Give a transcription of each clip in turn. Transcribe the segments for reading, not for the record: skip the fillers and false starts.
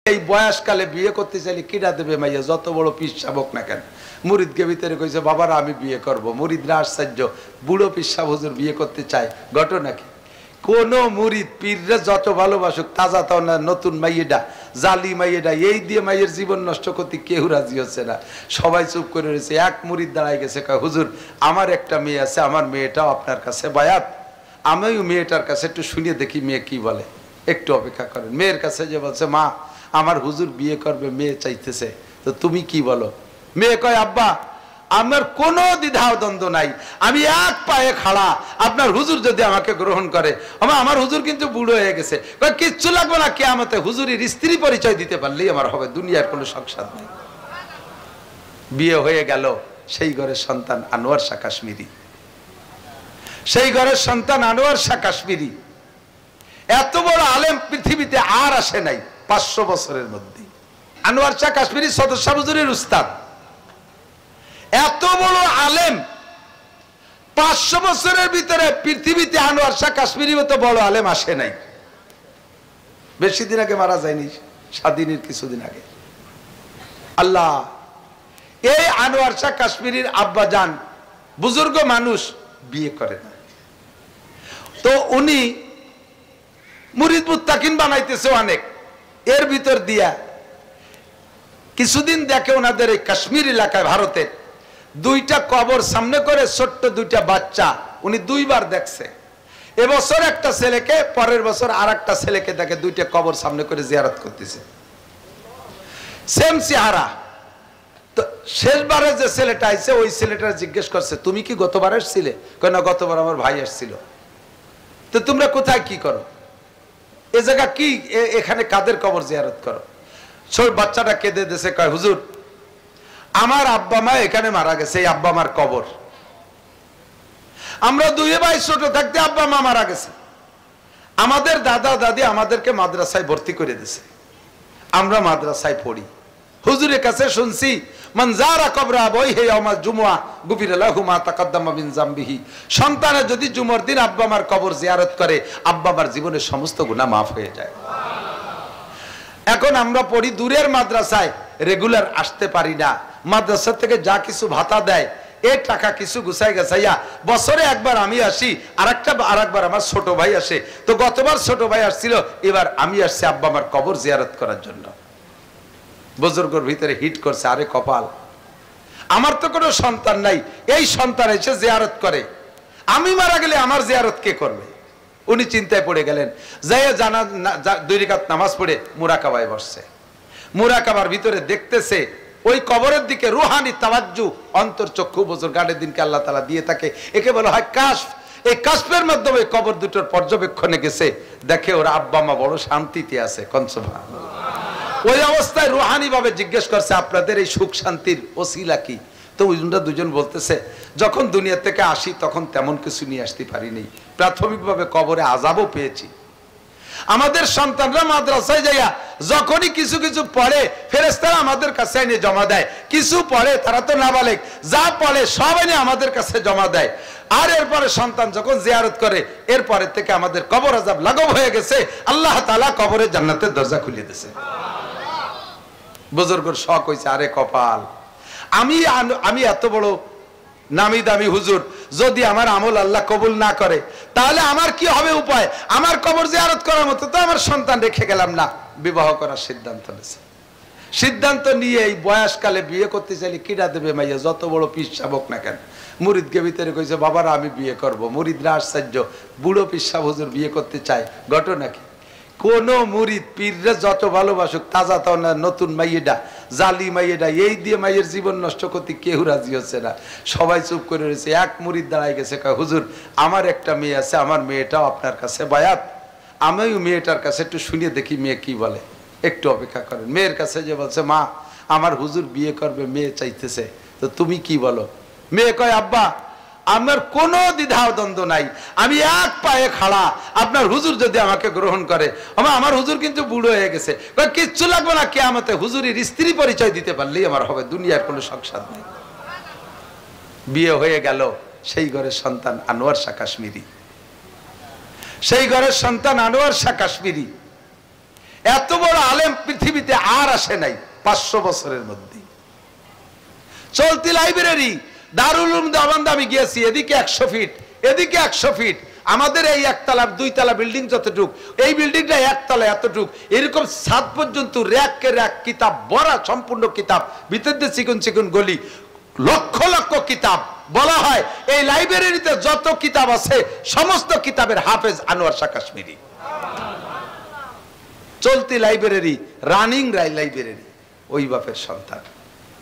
এই বয়সকালে বিয়ে করতে চাইলে কিনা দেবে মাইয়া, যত বড় পীর সাবক না কেন। মুরিদকে ভিতরে কইছে বাবারা আমি বিয়ে করব। মুরিদরা আশ্চর্য, বুড়ো পীর সাহেব হুজুর বিয়ে করতে চায়, ঘটনা কি? কোন মুরিদ পীররা যত ভালোবাসুক, তাজা তাও না নতুন মাইয়েডা জালি মাইয়েডা এই দিয়ে মাইয়ের জীবন নষ্ট করতে কেউ রাজি হচ্ছে না। সবাই চুপ করে রয়েছে। এক মুরিদ দাঁড়ায় গেছে, কয় হুজুর আমার একটা মেয়ে আছে, আমার মেয়েটাও আপনার কাছে বায়াত, আমিও মেয়েটার কাছে একটু শুনিয়ে দেখি মেয়ে কি বলে, একটু অপেক্ষা করেন। মেয়ের কাছে যে বলছে মা আমার হুজুর বিয়ে করবে, মেয়ে চাইতেছে, তো তুমি কি বলো? মেয়ে কয় আব্বা আমার কোনো দ্বিধা দ্বন্দ্ব নাই, আমি এক পায়ে খাড়া, আপনার হুজুর যদি আমাকে গ্রহণ করে। আমার হুজুর কিন্তু বুড়ো হয়ে গেছে, কিচ্ছু লাগবে না, কিয়ামতে হুজুরের স্ত্রী পরিচয় দিতে পারলেই আমার হবে, দুনিয়ার কোনো সংসার নেই। বিয়ে হয়ে গেল। সেই ঘরের সন্তান আনোয়ার শাহ কাশ্মীরি, সেই ঘরের সন্তান আনোয়ার শাহ কাশ্মীরি। এত বড় আলেম পৃথিবীতে আর আসে নাই 500 বছরের মধ্যে। আনোয়ার শাহ কাশ্মীরি সদর শাহ হুজুরের উস্তাদ, এত বড় আলেম 500 বছরের ভিতরে পৃথিবীতে আনোয়ার শাহ কাশ্মীরি মতো বড় আলেম আসে নাই। বেশি দিন আগে মারা যায়নি, স্বাধীনের কিছুদিন আগে। আল্লাহ, এই আনোয়ার শাহ কাশ্মীরির আব্বা জান বুজুর্গ মানুষ, বিয়ে করে না। তো উনি মুরিদ মুত্তাকিন বানাইতেছে অনেক। এর ভিতর দিয়া কিছুদিন দেখে ওনাদের এই কাশ্মীর এলাকায় ভারতের 2টা কবর সামনে করে ছোট্ট 2টা বাচ্চা উনি 2বার দেখছে। এবছর একটা ছেলেকে, পরের বছর আর একটা ছেলেকে দেখে 2টা কবর সামনে করে জিয়ারত করতেছে, সেম চেহারা। তো শেষবারে যে ছেলেটা আইছে ওই ছেলেটা জিজ্ঞেস করছে তুমি কি গতবার আসছিলে? কয় না, গতবার আমার ভাই আসছিল। তো তোমরা কোথায় কি করো, এ জায়গা কি, এখানে কাদের কবর জিয়ারত করো? ছোট বাচ্চাটা কেঁদে দিয়েছে, কয় হুজুর আমার আব্বা মা এখানে মারা গেছে, এই আব্বা মার কবর। আমরা 2 ভাই ছোট থাকতে আব্বা মা মারা গেছে, আমাদের দাদা দাদি আমাদেরকে মাদ্রাসায় ভর্তি করে দিয়েছে, আমরা মাদ্রাসায় পড়ি। হুজুরের কাছে শুনছি মান যারা কবরা আবাইহি ইয়াউমা জুমআ গুফিরা লাহু মা তাকাদ্দামা মিন যামবিহি। সন্তানের যদি জুমার দিন আব্বা মার কবর জিয়ারত করে, আব্বা মার জীবনের সমস্ত গুনাহ মাফ হয়ে যায়। এখন আমরা পড়ি দূরের মাদ্রাসায়, রেগুলার আসতে পারি না। মাদ্রাসা থেকে যা কিছু ভাতা দেয় এই টাকা কিছু গুছাই গেছাইয়া বছরে একবার আমি আসি, আরেকবার আমার ছোট ভাই আসে। তো গতবার ছোট ভাই আসছিল, এবার আমি আসছি আব্বা আমার কবর জিয়ারত করার জন্য। বুজুর্গর ভিতরে হিট করছে, আরে কপাল, আমার তো কোনো সন্তান নাই, এই সন্তান এসে জিয়ারত করে, আমি মারা গেলে আমার জিয়ারত কে করবে? উনি চিন্তায় পড়ে গেলেন। যাইয়া জানা 2 রাকাত নামাজ পড়ে মুরাকাবায় বসছে। মুরাকাবার ভিতরে দেখতেছে ওই কবরের দিকে রুহানি তাওয়াজ্জু, অন্তর চক্ষু বুজুর্গানের দিনকে আল্লাহ তাআলা দিয়ে থাকে, একে বলা হয় কাশফ। এই কাশফের মাধ্যমে কবর দুটোর পর্যবেক্ষণে গেছে, দেখে ওর আব্বা মা বড় শান্তিতে আছে। সুবহানাল্লাহ। ওই অবস্থায় রুহানি ভাবে জিজ্ঞেস করছে আপনাদের এই সুখ শান্তির ওসিলা কি? তো ওইজনটা দুজন বলতেছে যখন দুনিয়া থেকে আসি তখন তেমন কিছু নিয়ে আসতে পারিনি, প্রাথমিকভাবে কবরে আযাবও পেয়েছি। আমাদের সন্তানরা মাদ্রাসায় যাইয়া যখনই কিছু কিছু পড়ে ফেরেশতারা আমাদের কাছে এনে জমা দেয়, কিছু পড়ে তারা তো নাবালেগ, যা পড়ে সব এনে আমাদের কাছে জমা দেয়। আর এরপরে সন্তান যখন জিয়ারত করে, এরপরে থেকে আমাদের কবর আযাব লাঘব হয়ে গেছে, আল্লাহ তাআলা কবরে জান্নাতের দরজা খুলে দিয়েছে। বুজুর্গর শখ হইছে, আরে কপাল, আমি এত বড় নামি দামি হুজুর, যদি আমার আমল আল্লাহ কবুল না করে তাহলে আমার কি হবে উপায়? আমার কবর জিয়ারত করার মতো তো আমার সন্তান রেখে গেলাম না। বিবাহ করার সিদ্ধান্ত নিয়েছে। সিদ্ধান্ত নিয়ে এই বয়সকালে বিয়ে করতে চাইলে কিনা দেবে মাইয়া, যত বড় পীর সাবক না কেন। মুরিদকে ভিতরে কইছে বাবারা আমি বিয়ে করব। মুরিদরা আশ্চর্য, বুড়ো পীর সাহেব হুজুর বিয়ে করতে চায়, ঘটনা কি? কোন মুরিদ পীররা যত ভালোবাসুক, তাজা তাও না নতুন মাইয়েডা জালি মাইয়েডা এই দিয়ে মাইয়ের জীবন নষ্ট করতে কেউ রাজি হচ্ছে না। সবাই চুপ করে রয়েছে। এক মুরিদ দাঁড়ায় গেছে, কয় হুজুর আমার একটা মেয়ে আছে, আমার মেয়েটাও আপনার কাছে বায়াত, আমিও মেয়েটার কাছে একটু শুনিয়ে দেখি মেয়ে কি বলে, একটু অপেক্ষা করেন। মেয়ের কাছে যে বলছে মা আমার হুজুর বিয়ে করবে, মেয়ে চাইতেছে, তো তুমি কি বলো? মেয়ে কয় আব্বা আমার কোনো দ্বিধা দ্বন্দ্ব নাই, আমি এক পায়ে খাড়া, আপনার হুজুর যদি আমাকে গ্রহণ করে। আমার হুজুর কিন্তু বুড়ো হয়ে গেছে, কিচ্ছু লাগবে না, কিয়ামতে হুজুরের স্ত্রী পরিচয় দিতে পারলেই আমার হবে, দুনিয়ার কোনো সংসার নেই। বিয়ে হয়ে গেল। সেই ঘরের সন্তান আনোয়ার শাহ কাশ্মীরি, সেই ঘরের সন্তান আনোয়ার শাহ কাশ্মীরি। এত বড় আলেম পৃথিবীতে আসে নাই 500 বছরের মধ্যে। চলতি লাইব্রেরি দারুল উলুম দেওবন্দ আমি গিয়েছি, এদিকে 100 ফিট, এদিকে 100 ফিট। আমাদের এই একতলা 2 তলা বিল্ডিং যতটুক, এই বিল্ডিংটা একতলা এতটুক, এরকম ছাদ পর্যন্ত র‍্যাকে র‍্যাক কিতাব ভরা, সম্পূর্ণ কিতাব, ভিতরে চিকন চিকন গলি, লক্ষ লক্ষ কিতাব। বলা হয় এই লাইব্রেরিতে যত কিতাব আছে সমস্ত কিতাবের হাফেজ আনোয়ার শাহ কাশ্মীরি। চলতি লাইব্রেরি, রানিং লাইব্রেরি, ওই বাপের সন্তান।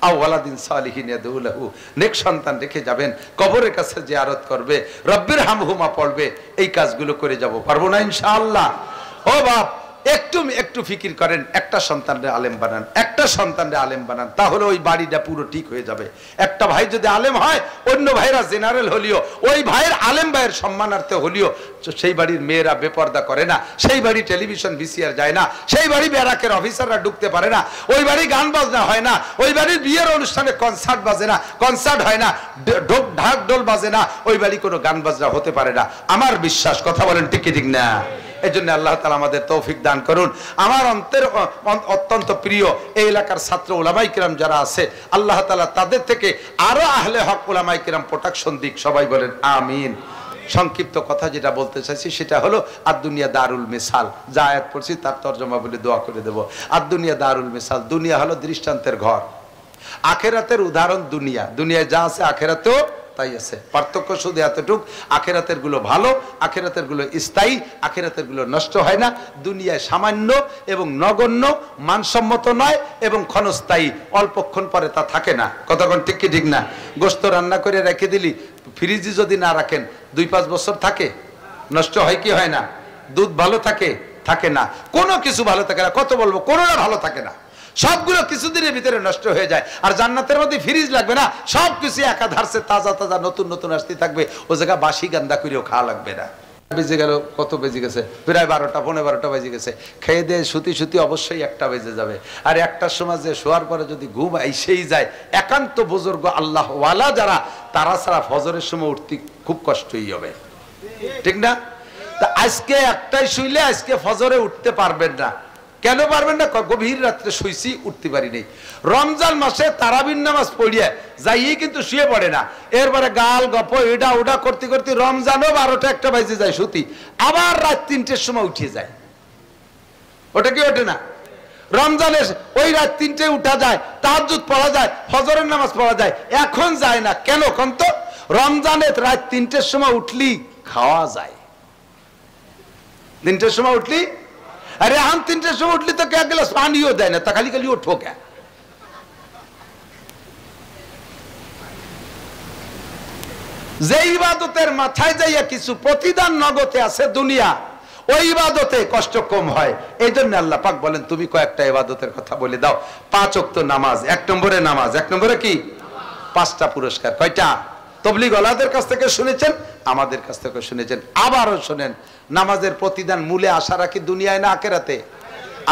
আওয়ালাদিন সালিহিন ইয়াদউলাহু, নেক সন্তান রেখে যাবেন, কবরের কাছে জিয়ারত করবে, রব্বির হামহুমা পড়বে, এই কাজগুলো করে যাব, পারবো না ইনশাআল্লাহ? ও বাপ, একটু ফিকির করেন, একটা সন্তানরে আলেম বানান, একটা সন্তানরে আলেম বানান, তাহলে ওই বাড়িটা পুরো ঠিক হয়ে যাবে। একটা ভাই যদি আলেম হয়, অন্য ভাইরা জেনারেল হলিও, ওই ভাইয়ের আলেম ভাইয়ের সম্মানার্থে হলিও সেই বাড়ির মেয়েরা বেপর্দা করে না, সেই বাড়ি টেলিভিশন ভিসিআর যায় না, সেই বাড়ি ব্যারাকের অফিসাররা ঢুকতে পারে না, ওই বাড়ি গান বাজনা হয় না, ওই বাড়ির বিয়ের অনুষ্ঠানে কনসার্ট বাজে না, কনসার্ট হয় না, ঢাক ঢোল বাজে না, ওই বাড়ি কোনো গান বাজনা হতে পারে না। আমার বিশ্বাস, কথা বলেন ঠিক কি ঠিক না? এই জন্য আল্লাহ তাআলা আমাদের তৌফিক দান করুন। আমার অত্যন্ত প্রিয় এই এলাকার ছাত্র উলামায়ে কিরাম যারা আছে, আল্লাহ তাআলা তাদের থেকে আরো আহলে হক উলামায়ে কিরাম প্রোটেকশন দিক, সবাই বলেন আমিন। সংক্ষিপ্ত কথা যেটা বলতে চাইছি সেটা হলো আদ-দুনিয়া দারুল মিসাল, যা আয়াত পড়ছি তার তরজমা বলে দোয়া করে দেব। আদ-দুনিয়া দারুল মিসাল, দুনিয়া হলো দৃষ্টান্তের ঘর, আখেরাতের উদাহরণ দুনিয়া, দুনিয়ায় যা আছে আখেরাতেও তাই আছে। পার্থক্য শুধু এতটুক, আখেরাতের গুলো ভালো, আখেরাতের গুলো স্থায়ী, আখেরাতের গুলো নষ্ট হয় না। দুনিয়ায় সামান্য এবং নগণ্য, মানসম্মত নয় এবং ক্ষণস্থায়ী, অল্পক্ষণ পরে তা থাকে না। কতক্ষণ ঠিক কি ঠিক না? গোশত রান্না করে রেখে দিলি, ফ্রিজে যদি না রাখেন 2-5 বছর থাকে, নষ্ট হয় কি হয় না? দুধ ভালো থাকে? থাকে না। কোনো কিছু ভালো থাকে না, কত বলবো, কোনোটা ভালো থাকে না, সবগুলো কিছুদিনের ভিতরে নষ্ট হয়ে যায়। আর জান্নাতের মধ্যে ফ্রিজ লাগবে না, সবকিছু একাধারে তাজা তাজা নতুন নতুন আসতে থাকবে, ও জায়গা বাসি গান্দা করেও খাওয়া লাগবে না। বেজে গেল, কত বেজে গেছে? প্রায় 12টা, 12:15 বেজে গেছে। খেয়ে দিয়ে শুতি অবশ্যই 1টা বেজে যাবে। আর 1টার সময় যে শোয়ার পরে যদি ঘুম আইসেই যায়, একান্ত বুজুর্গ আল্লাহ ওয়ালা যারা, তারা ছাড়া ফজরের সময় উঠতে খুব কষ্টই হবে, ঠিক না? তা আজকে 1টায় শুইলে আজকে ফজরে উঠতে পারবেন না। কেন পারবেন না? গভীর রাত্রে শুইছি, উঠতে পারি নাই। রমজান মাসে তারাবির নামাজ পড়িয়ে যাইয়ে কিন্তু শুয়ে পড়ে না, এরপরে গাল গপ এটা ওটা করতে করতে রমজানও 12টা 1টা বাজে যায় শুতি, আবার রাত 3টের সময় উঠে যায়। ওটা কি ওঠে না? রমজানে ওই রাত 3টায় উঠা যায়, তাহাজ্জুদ পড়া যায়, ফজরের নামাজ পড়া যায়, এখন যায় না কেন? কোন তো রমজানে রাত 3টের সময় উঠলি খাওয়া যায়, 3টের সময় উঠলি, अरे हम 3টের সময় উঠলি তো এক গ্লাস পানিও দেয় না, তা খালি খালি ওঠো কে? যে ইবাদতের মাথায় যাইয়া কিছু প্রতিদান নগদে আছে দুনিয়া, ওই ইবাদতে কষ্ট কম হয়। এই জন্য আল্লাহ পাক বলেন তুমি কয়েকটা ইবাদতের কথা বলে দাও। 5 ওয়াক্ত নামাজ, 1 নম্বরে নামাজ, 1 নম্বরে কি? 5টা পুরস্কার। কয়টা? তবলিগ ওয়ালাদের কাছ থেকে শুনেছেন, আমাদের কাছ থেকে শুনেছেন, আবারও শুনেন। নামাজের প্রতিদান মূলে আশা রাখি দুনিয়ায় না আখিরাতে?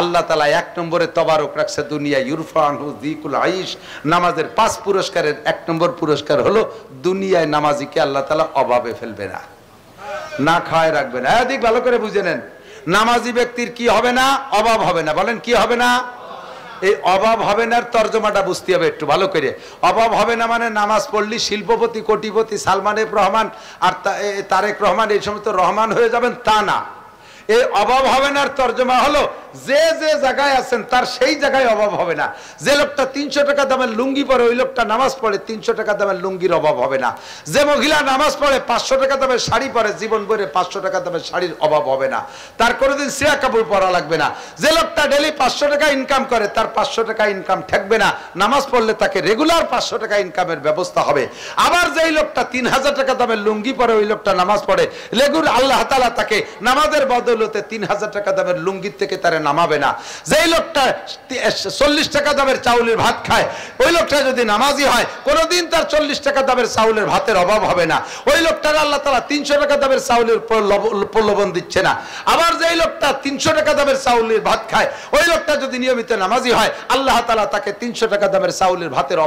আল্লাহ তাআলা 1 নম্বরে তবারক রাখছে দুনিয়ায়, ইউরফানহু যিকুল আইশ। নামাজের 5 পুরস্কারের 1 নম্বর পুরস্কার হলো দুনিয়ায় নামাজিকে আল্লাহ তাআলা অভাবে ফেলবে না, না খাওয়ায় রাখবে না। এদিক ভালো করে বুঝে নেন, নামাজি ব্যক্তির কি হবে না? অভাব হবে না। বলেন কি হবে না? এই অভাব হবে না তর্জমাটা বুঝতে হবে একটু ভালো করে। অভাব হবে না মানে নামাজ পড়লি শিল্পপতি, কোটিপতি, সালমান এফ রহমান আর তারেক রহমান এই সমস্ত রহমান হয়ে যাবেন, তা না। এই অভাব হবে না তর্জমা হলো যে যে জায়গায় আছেন তার সেই জায়গায় অভাব হবে না। যে লোকটা 300 টাকা দামের লুঙ্গি পরে, ওই লোকটা নামাজ পড়ে, 300 টাকা দামের লুঙ্গির অভাব হবে না। যে মহিলা নামাজ পড়ে 500 টাকা দামের শাড়ি পরে, জীবন ভরে 500 টাকা দামের শাড়ির অভাব হবে না, তার কোনোদিন সিয়া কাপড় পরা লাগবে না। যে লোকটা ডেলি 500 টাকা ইনকাম করে, তার 500 টাকা ইনকাম ঠেকবে না, নামাজ পড়লে তাকে রেগুলার 500 টাকা ইনকামের ব্যবস্থা হবে। আবার যেই লোকটা 3000 টাকা দামের লুঙ্গি পরে, ওই লোকটা নামাজ পড়ে, লেগুর আল্লাহ তাআলা তাকে নামাজের বদৌলতে 3000 টাকা দামের লুঙ্গির থেকে তারে নামাবে না। যেই লোকটা 40 টাকা দামের চাউলের ভাত খায়, ওই লোকটা যদি নামাজি হয়, কোনোদিন তার 40 টাকা দামের চাউলের ভাতের অভাব হবে না। ওই লোকটার আল্লাহ তাআলা 300 টাকা দামের চাউলের প্রলোভন দিচ্ছে না। আবার যেই লোকটা 300 টাকা দামের চাউলের ভাত খায়, ওই লোকটা যদি নিয়মিত নামাজি হয়, আল্লাহ তাআলা তাকে 300 টাকা দামের চাউলের ভাতের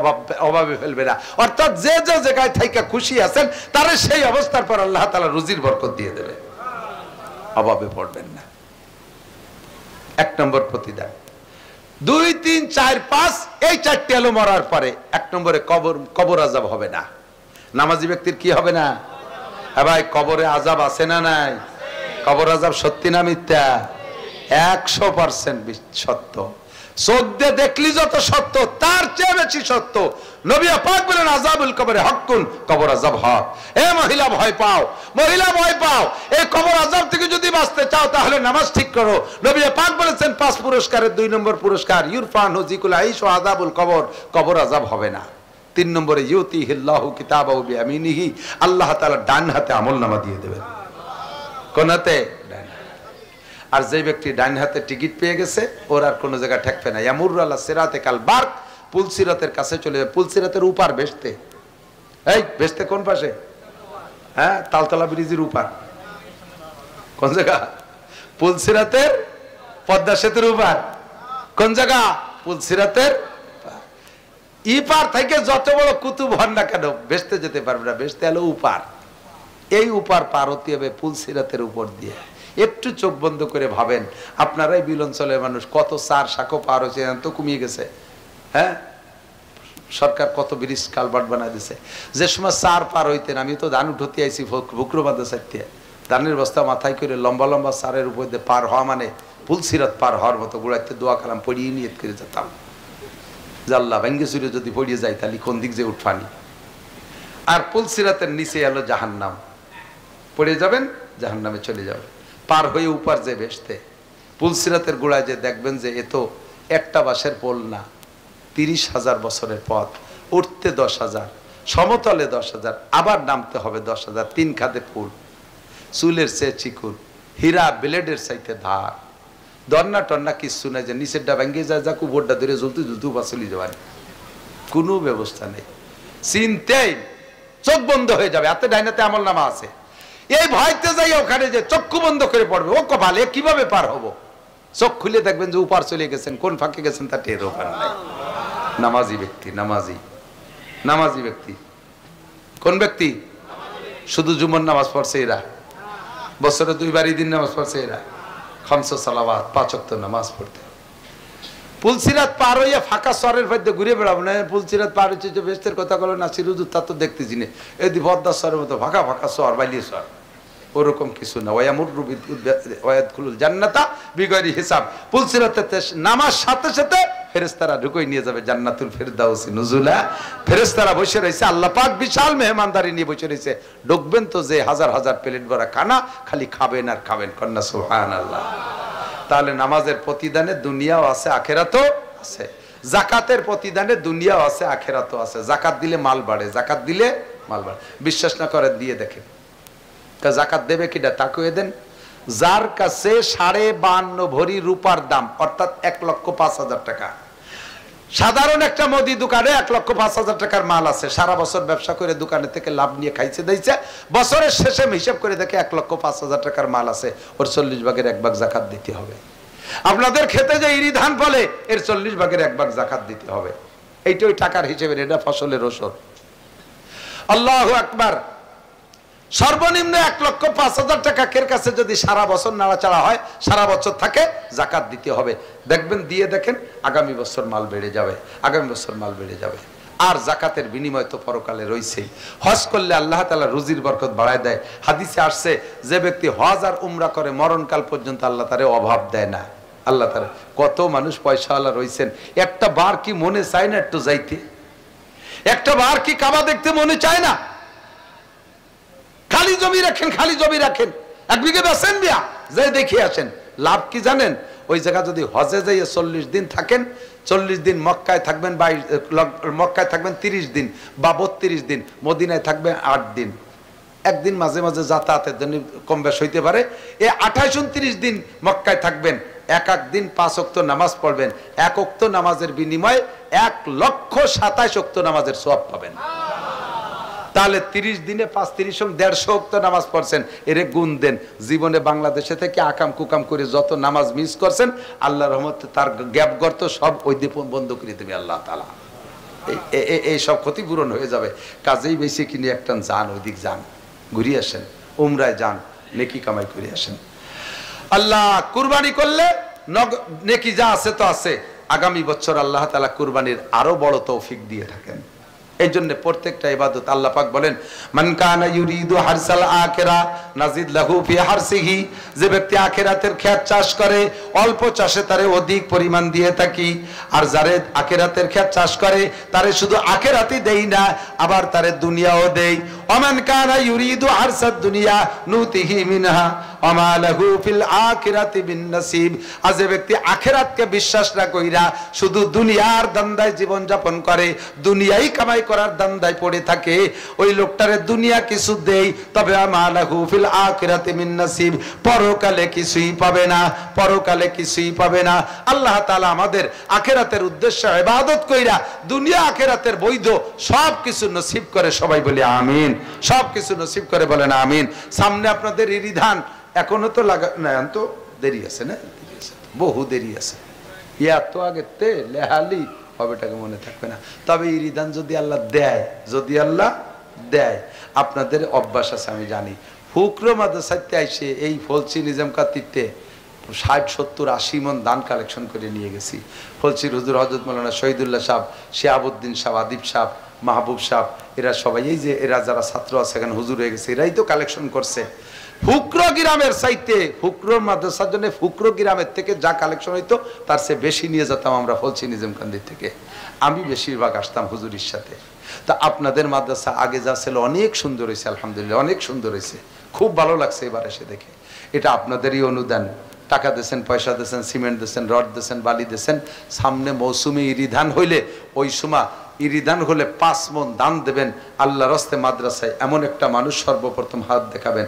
অভাবে ফেলবে না। অর্থাৎ যে যে জায়গায় থাইকা খুশি আছেন, তারে সেই অবস্থার পর আল্লাহ তাআলা রুজির বরকত দিয়ে দেবে, অভাবে পড়বেন না। 1 নম্বর প্রতিদান। 2, 3, 4, 5 এই 4টি আলো মরার পরে 1 নম্বরে কবর আযাব হবে না। নামাজি ব্যক্তির কি হবে না? হ্যাঁ ভাই, কবরে আযাব আছে না নাই? কবর আযাব সত্যি না মিথ্যা? 100% সত্য। চোখ দিয়ে দেখলি যত সত্য, তার চেয়ে বেশি সত্য নবী পাক বলেন আযাবুল কবরে হকুন, কবর আযাব হক। এ মহিলা ভয় পাও, মহিলা ভয় পাও, এই কবর আযাব থেকে যদি বাঁচতে চাও তাহলে নামাজ ঠিক করো। নবী পাক বলেছেন 5 পুরস্কারের 2 নম্বর পুরস্কার ইরফান হুজিকুল আইশ ওয়া আযাবুল কবর, কবর আযাব হবে না। 3 নম্বরে ইউতিহিল্লাহু কিতাবাহু বিয়ামিনিহি, আল্লাহ তাআলা ডান হাতে আমলনামা দিয়ে দেবেন। কোন হাতে? আর যে ব্যক্তি ডান হাতে টিকিট পেয়ে গেছে ওর আর কোনো জায়গা ঠেকবে না। ইয়ামুরু আলা সিরাতে কাল বারক, পুলসিরাতের কাছে চলে যাবে। পুলসিরাতের উপার বেস্তে, এই বেস্তে কোন পাশে? হ্যাঁ, তালতলা ব্রিজের উপার। কোন জায়গা? পুলসিরাতের পদ্মা সেতুর উপার। কোন জায়গা? পুলসিরাতের ইপার থেকে যত বড় কুতুব হন না কেন বেস্তে যেতে পারবে না। বেস্তে হলো উপার। এই উপার পার হতে হবে পুলসিরাতের উপর দিয়ে। একটু চোখ বন্ধ করে ভাবেন, আপনারাই বিল অঞ্চলের মানুষ, কত চার শাখো পার হয়েছে, তো কমিয়ে গেছে। হ্যাঁ, সরকার কত ব্রিজ কালভার্ট বানায় দিছে। যে সময় চার পার হইতেন, আমি তো ধান উঠতে আইছি বুকরোবাদে চাইতে, ধানের বস্তা মাথায় করে লম্বা লম্বা চারের উপর দিয়ে পার হওয়া মানে পুলসিরাত পার হওয়ার মতো। গোড়াইতে দোয়া কালাম পড়িয়ে নিয়ত করে যেতাম, জাল্লা ভেঙ্গে চুরে যদি পড়িয়ে যায় তাহলে কোন দিক যে উঠফানি। আর পুলসিরাতের নিচে এলো জাহান্নাম, পড়ে যাবেন জাহান্নামে চলে যাবেন। পার হয়ে উপার যে বেসতে পুলসিরাতের গোড়ায় যে দেখবেন যে এ তো একটা বাঁশের পোল না, 30,000 বছরের পথ, উঠতে 10,000, সমতলে 10,000, আবার নামতে হবে 10,000, 3 খাদে ফুল, চুলের চেয়ে চিকুন, হীরা ব্লেডের চাইতে ধার, দন্না টন্না কিচ্ছু নাই যে নিচেরটা ভেঙে যায়, যাক উপরটা ধরে জ্বলতে জ্বলতে উপর চলে যাবেন, কোনো ব্যবস্থা নেই। চিনতেই চোখ বন্ধ হয়ে যাবে। হাতে ডাইনাতে আমলনামা আছে, এই ভয়তে যাই ওখানে যে চক্ষু বন্ধ করে পড়বে, ও কপালে কিভাবে পার হবো। চোখ খুলে দেখবেন যে উপার চলে গেছেন, কোন ফাঁকে গেছেন তা টের ওখানে নাই। নামাজি ব্যক্তি, নামাজি ব্যক্তি কোন ব্যক্তি? শুধু জুমার নামাজ পড়ছে এরা, বছরে 2 বার ঈদের নামাজ পড়ছে এরা, 5 সালাওয়াত 5 ওয়াক্ত নামাজ পড়তে। পুলসিরাত পার হইয়া ফাঁকা সরের মধ্যে ঘুরে বেড়াবো না। পুলসিরাত পার হচ্ছে যে বেস্তের কথা বলো না, সিরুজুর তা তো দেখতেছি না, এদি পদ্মা সরের মতো ফাঁকা ফাঁকা সর, বাইলি সর, ওরকম কিছু না। ওয়ায়াদখুলুল জান্নাতা বিগয়রি হিসাব। পুলসিরাতে নামার সাথে সাথে ফেরেশতারা ঢুকই নিয়ে যাবে জান্নাতুল ফিরদাউসি নুজুলা। ফেরেশতারা বসে রয়েছে, আল্লাহ পাক বিশাল মেহমানদারি নিয়ে বসে রয়েছে। ঢুকবেন তো যে হাজার হাজার প্লেট ভরা খানা, খালি খাবেন আর খাবেন, কন্যা সুবহানাল্লাহ। তাহলে নামাজের প্রতিদানে দুনিয়াও আছে আখেরাতও আছে, যাকাতের প্রতিদানে দুনিয়াও আছে আখেরাতও আছে। যাকাত দিলে মাল বাড়ে, যাকাত দিলে মাল বাড়ে। বিশ্বাস না করে দিয়ে দেখেন, যাকাত দেবে কিনা তাকে দেন। যার কাছে 52.5 ভরি রূপার দাম, অর্থাৎ 1,05,000 টাকা, সাধারণ একটা মুদি দোকানে 1,05,000 টাকার মাল আছে, সারা বছর ব্যবসা করে দোকানে থেকে লাভ নিয়ে খাইছে দিয়েছে, বছরের শেষে হিসাব করে দেখে 1,05,000 টাকার মাল আছে, ওর 40 ভাগের 1 ভাগ যাকাত দিতে হবে। আপনাদের খেতে যে ইরি ধান ফলে এর 40 ভাগের 1 ভাগ যাকাত দিতে হবে। এইটা ওই টাকার হিসেবে, এটা ফসলের ওষুধ। আল্লাহু আকবার। সর্বনিম্ন 1,05,000 টাকা কের কাছে যদি সারা বছর নাড়াচাড়া হয়, সারা বছর থাকে, যাকাত দিতে হবে। দেখবেন দিয়ে দেখেন আগামী বছর মাল বেড়ে যাবে, আগামী বছর মাল বেড়ে যাবে। আর যাকাতের বিনিময় তো পরকালে রয়েছেই। হজ করলে আল্লাহ তাআলা রুজির বরকত বাড়ায় দেয়। হাদিসে আসছে যে ব্যক্তি হজ আর উমরা করে মরণকাল পর্যন্ত আল্লাহ তারে অভাব দেয় না। আল্লাহ তাআলা, কত মানুষ পয়সাওয়ালা রয়েছেন, একটা বার কি মনে চায় না একটু যাইতে? একটা বার কি কাবা দেখতে মনে চায় না? খালি জমি রাখেন, খালি জমি রাখেন, 1 বিঘে বেচেন দিয়া যে দেখে আসেন। লাভ কি জানেন? ওই জায়গা যদি হজে যাইয়ে 40 দিন থাকেন, 40 দিন মক্কায় থাকবেন, মক্কায় থাকবেন 30 দিন বা 32 দিন, মদিনায় থাকবেন 8 দিন, একদিন মাঝে মাঝে যাতায়াতের জন্য কম বেশ হইতে পারে। এই 28-29 দিন মক্কায় থাকবেন, এক দিন 5 ওয়াক্ত নামাজ পড়বেন, 1 ওয়াক্ত নামাজের বিনিময়ে 1,27,000 ওয়াক্ত নামাজের সওয়াব পাবেন। তাহলে 30 দিনে 5 30 150 ওয়াক্ত নামাজ পড়ছেন, এর গুণ দেন। জীবনে বাংলাদেশে থেকে আকাম কুকাম করে যত নামাজ মিস করছেন, আল্লাহর রহমতে তার গ্যাপ গর্ত সব ওই দিয়ে বন্ধ করে দেবে আল্লাহ তাআলা। এই সব ক্ষতিপূরণ হয়ে যাবে। কাজেই বেশি কিনে একটা যান, ওইদিক যান, ঘুরিয়ে আসেন, উমরায় যান, নেকি কামাই করে আসেন। আল্লাহ কুরবানি করলে নেকি যা আছে তো আছে, আগামী বছর আল্লাহ তাআলা কুরবানির আরো বড় তৌফিক দিয়ে থাকেন। এই জন্য প্রত্যেকটা ইবাদত আল্লাহ পাক বলেন মান কানা ইউরিদু হারসাল আখিরা নাজিদ লাহু ফি হারসিহি, যে ব্যক্তি আখিরাতের ক্ষেত চাষ করে অল্প চাষে তারে অধিক পরিমাণ দিয়ে থাকি, আর যারে আখিরাতের ক্ষেত চাষ করে তারে শুধু আখিরাতই দেই না, আবার তারে দুনিয়াও দেই। ওমান কানা ইউরিদু হারসাদ দুনিয়া নুতিহি মিনহা ওমা লাহু ফিল আখিরাতি বিন নসিব, আর যে ব্যক্তি আখিরাতকে বিশ্বাস না কইরা শুধু দুনিয়ার দান্দায় জীবন যাপন করে, দুনিয়াই কামাই করার দান্দায় পড়ে থাকে, ওই লোকটারে দুনিয়া কিছু দেই, তবে ওমা লাহু ফিল আখিরাতি মিন নসিব, পরকালে কিছুই পাবে না, পরকালে কিছুই পাবে না। আল্লাহ তাআলা আমাদের আখিরাতের উদ্দেশ্যে ইবাদত কইরা দুনিয়া আখিরাতের বৈধ সব কিছু নসিব করে, সবাই বলি আমিন। সব কিছু নসিব করে বলেন আমিন। সামনে আপনাদের ঈদ ধান এখনো তো লাগা না, তো দেরি আছে না, বহু দেরি আছে। এত আগে তে লেহালি হবেটাকে মনে থাকবে না। তবে ইরিদান যদি আল্লাহ দেয়, যদি আল্লাহ দেয়, আপনাদের অভ্যাস আছে আমি জানি, ফুকরো মাদ্রাসাতে আইসে এই ফলসি নিজাম কাতিতে 60-70-80 মন দান কালেকশন করে নিয়ে গেছি। ফলসির হুজুর হযরত মাওলানা শহীদুল্লাহ সাহেব, শিহাবুদ্দিন সাহেব, আদিব সাহেব, মাহবুব সাহেব, এরা সবাই এই যে এরা যারা ছাত্র আছে এখানে হুজুর হয়ে গেছে, এরাই তো কালেকশন করছে। ফুকরো গ্রামের চাইতে ফুকরোর মাদ্রাসার জন্য ফুকরো গ্রামের থেকে যা কালেকশন হইতো তার চেয়ে বেশি নিয়ে যেতাম আমরা ফলসি নিজামকান্দি থেকে। আমি বেশিরভাগ আসতাম হুজুরির সাথে। তা আপনাদের মাদ্রাসা আগে যা ছিল অনেক সুন্দর হয়েছে, আলহামদুলিল্লাহ অনেক সুন্দর হয়েছে, খুব ভালো লাগছে এবার এসে দেখে। এটা আপনাদেরই অনুদান, টাকা দিয়েছেন, পয়সা দিয়েছেন, সিমেন্ট দিয়েছেন, রড দিয়েছেন, বালি দিয়েছেন। সামনে মৌসুমে ইরিধান হইলে ওই সময় ইরিদান হলে 5 মন দান দেবেন আল্লাহর রাস্তায় মাদ্রাসায়, এমন একটা মানুষ সর্বপ্রথম হাত দেখাবেন।